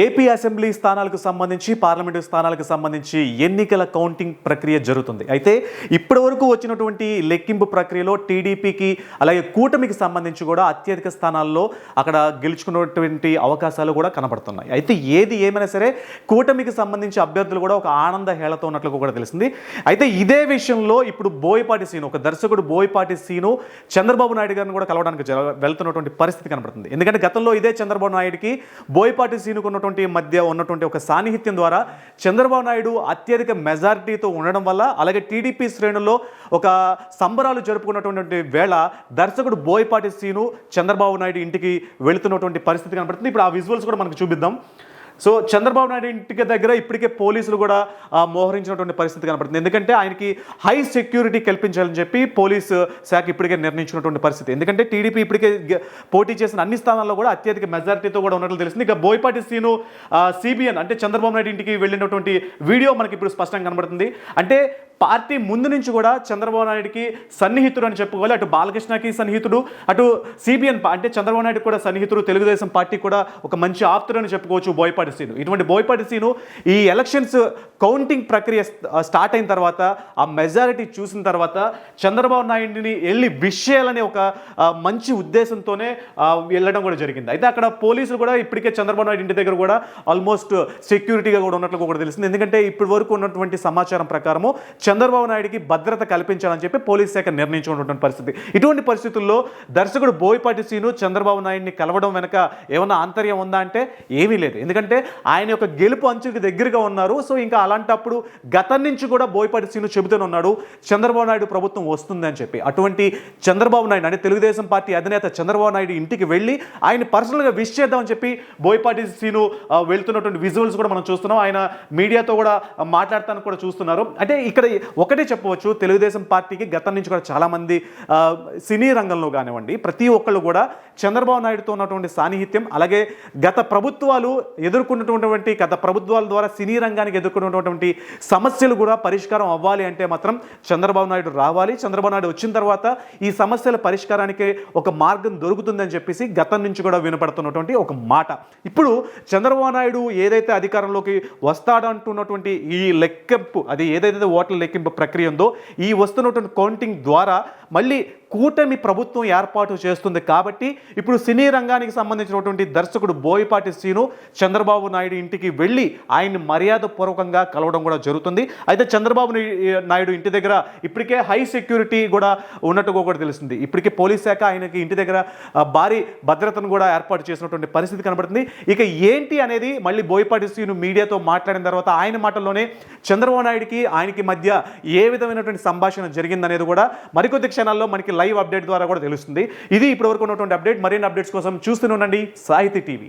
AP assembly స్థానాలకు సంబంధించి parliament స్థానాలకు సంబంధించి ఎన్నికల కౌంటింగ్ ప్రక్రియ జరుగుతుంది. అయితే ఇప్పటివరకు వచ్చినటువంటి లెక్కింపు ప్రక్రియలో టీడీపీకి అలాగే కూటమికి సంబంధించి కూడా అత్యధిక స్థానాల్లో అక్కడ గెలుచుకున్నటువంటి అవకాశాలు కూడా కనబడుతున్నాయి. అయితే ఏది ఏమైనా సరే కూటమికి సంబంధించి అభ్యర్థులు కూడా ఒక ఆనంద హేళతో ఉన్నట్లు కూడా తెలిసింది. అయితే ఇదే విషయంలో ఇప్పుడు బోయపాటి సీను, ఒక దర్శకుడు బోయపాటి సీను చంద్రబాబు నాయుడు గారిని కూడా కలవడానికి వెళ్తున్నటువంటి పరిస్థితి కనబడుతుంది. ఎందుకంటే గతంలో ఇదే చంద్రబాబు నాయుడుకి బోయపాటి సీనుకు మధ్య ఉన్నటువంటి ఒక సాన్నిహిత్యం ద్వారా చంద్రబాబు నాయుడు అత్యధిక మెజారిటీతో ఉండడం వల్ల అలాగే టీడీపీ శ్రేణుల్లో ఒక సంబరాలు జరుపుకున్నటువంటి వేళ దర్శకుడు బోయపాటి సీను చంద్రబాబు నాయుడు ఇంటికి వెళుతున్నటువంటి పరిస్థితి కనబడుతుంది. ఇప్పుడు ఆ విజువల్స్ కూడా మనకు చూపిద్దాం. సో చంద్రబాబు నాయుడు ఇంటికి దగ్గర ఇప్పటికే పోలీసులు కూడా మోహరించినటువంటి పరిస్థితి కనబడుతుంది. ఎందుకంటే ఆయనకి హై సెక్యూరిటీ కల్పించాలని చెప్పి పోలీసు శాఖ ఇప్పటికే నిర్ణయించినటువంటి పరిస్థితి. ఎందుకంటే టీడీపీ ఇప్పటికే పోటీ చేసిన అన్ని స్థానాల్లో కూడా అత్యధిక మెజారిటీతో కూడా ఉన్నట్లు తెలిసింది. ఇక బోయపాటి సీను సిబిఎన్ అంటే చంద్రబాబు నాయుడు ఇంటికి వెళ్ళినటువంటి వీడియో మనకి ఇప్పుడు స్పష్టంగా కనబడుతుంది. అంటే పార్టీ ముందు నుంచి కూడా చంద్రబాబు నాయుడికి సన్నిహితుడు అని చెప్పుకోవాలి. అటు బాలకృష్ణకి సన్నిహితుడు, అటు సిబిఎన్ అంటే చంద్రబాబు నాయుడు కూడా సన్నిహితుడు, తెలుగుదేశం పార్టీ కూడా ఒక మంచి ఆప్తుడు అని చెప్పుకోవచ్చు బోయపాటి సీను. ఇటువంటి బోయపాటి సీను ఈ ఎలక్షన్స్ కౌంటింగ్ ప్రక్రియ స్టార్ట్ అయిన తర్వాత ఆ మెజారిటీ చూసిన తర్వాత చంద్రబాబు నాయుడిని వెళ్ళి విష్ చేయాలనే ఒక మంచి ఉద్దేశంతోనే వెళ్ళడం కూడా జరిగింది. అయితే అక్కడ పోలీసులు కూడా ఇప్పటికే చంద్రబాబు నాయుడు ఇంటి దగ్గర కూడా ఆల్మోస్ట్ సెక్యూరిటీగా కూడా ఉన్నట్లు కూడా తెలిసింది. ఎందుకంటే ఇప్పటి వరకు ఉన్నటువంటి సమాచారం ప్రకారము చంద్రబాబు నాయుడికి భద్రత కల్పించాలని చెప్పి పోలీస్ శాఖ నిర్ణయించుకున్నటువంటి పరిస్థితి. ఇటువంటి పరిస్థితుల్లో దర్శకుడు బోయపాటి సీను చంద్రబాబు నాయుడిని కలవడం వెనక ఏమన్నా ఆంతర్యం ఉందా అంటే ఏమీ లేదు. ఎందుకంటే ఆయన యొక్క గెలుపు అంచుకి దగ్గరగా ఉన్నారు. సో ఇంకా అలాంటప్పుడు గతం నుంచి కూడా బోయపాటి సీను చెబుతూనే ఉన్నాడు చంద్రబాబు నాయుడు ప్రభుత్వం వస్తుంది అని చెప్పి. అటువంటి చంద్రబాబు నాయుడు అంటే తెలుగుదేశం పార్టీ అధినేత చంద్రబాబు నాయుడు ఇంటికి వెళ్ళి ఆయన పర్సనల్గా విష్ చేద్దామని చెప్పి బోయపాటి సీను వెళ్తున్నటువంటి విజువల్స్ కూడా మనం చూస్తున్నాం. ఆయన మీడియాతో కూడా మాట్లాడతాను కూడా చూస్తున్నారు. అంటే ఇక్కడ ఒకటే చెప్పవచ్చు, తెలుగుదేశం పార్టీకి గతం నుంచి కూడా చాలామంది సినీ రంగంలో కానివ్వండి ప్రతి ఒక్కళ్ళు కూడా చంద్రబాబు నాయుడుతో ఉన్నటువంటి సాన్నిహిత్యం అలాగే గత ప్రభుత్వాలు ఎదుర్కొన్నటువంటి గత ప్రభుత్వాల ద్వారా సినీ రంగానికి ఎదుర్కొన్నటువంటి సమస్యలు కూడా పరిష్కారం అవ్వాలి అంటే మాత్రం చంద్రబాబు నాయుడు రావాలి. చంద్రబాబు నాయుడు వచ్చిన తర్వాత ఈ సమస్యల పరిష్కారానికి ఒక మార్గం దొరుకుతుందని చెప్పేసి గతం నుంచి కూడా వినపడుతున్నటువంటి ఒక మాట. ఇప్పుడు చంద్రబాబు నాయుడు ఏదైతే అధికారంలోకి వస్తాడంటున్నటువంటి ఈ లెక్కింపు, అది ఏదైతే ఓట్ల లెక్కింపు ప్రక్రియ ఉందో ఈ వస్తున్నటువంటి కౌంటింగ్ ద్వారా మళ్ళీ కూటమి ప్రభుత్వం ఏర్పాటు చేస్తుంది. కాబట్టి ఇప్పుడు సినీ రంగానికి సంబంధించినటువంటి దర్శకుడు బోయపాటి సీను చంద్రబాబు నాయుడు ఇంటికి వెళ్ళి ఆయన్ని మర్యాదపూర్వకంగా కలవడం కూడా జరుగుతుంది. అయితే చంద్రబాబు నాయుడు ఇంటి దగ్గర ఇప్పటికే హై సెక్యూరిటీ కూడా ఉన్నట్టుగా కూడా తెలుస్తుంది. ఇప్పటికే పోలీస్ శాఖ ఆయనకి ఇంటి దగ్గర భారీ భద్రతను కూడా ఏర్పాటు చేసినటువంటి పరిస్థితి కనబడుతుంది. ఇక ఏంటి అనేది మళ్ళీ బోయపాటి సీను మీడియాతో మాట్లాడిన తర్వాత ఆయన మాటల్లోనే చంద్రబాబు నాయుడికి ఆయనకి మధ్య ఏ విధమైనటువంటి సంభాషణ జరిగిందనేది కూడా మరికొద్ది క్షణాల్లో మనకి లైవ్ అప్డేట్ ద్వారా కూడా తెలుస్తుంది. ఇది ఇప్పటివరకు ఉన్నటువంటి అప్డేట్. మరిన్ని అప్డేట్స్ కోసం చూస్తూనే ఉండండి సాహితీ టీవీ.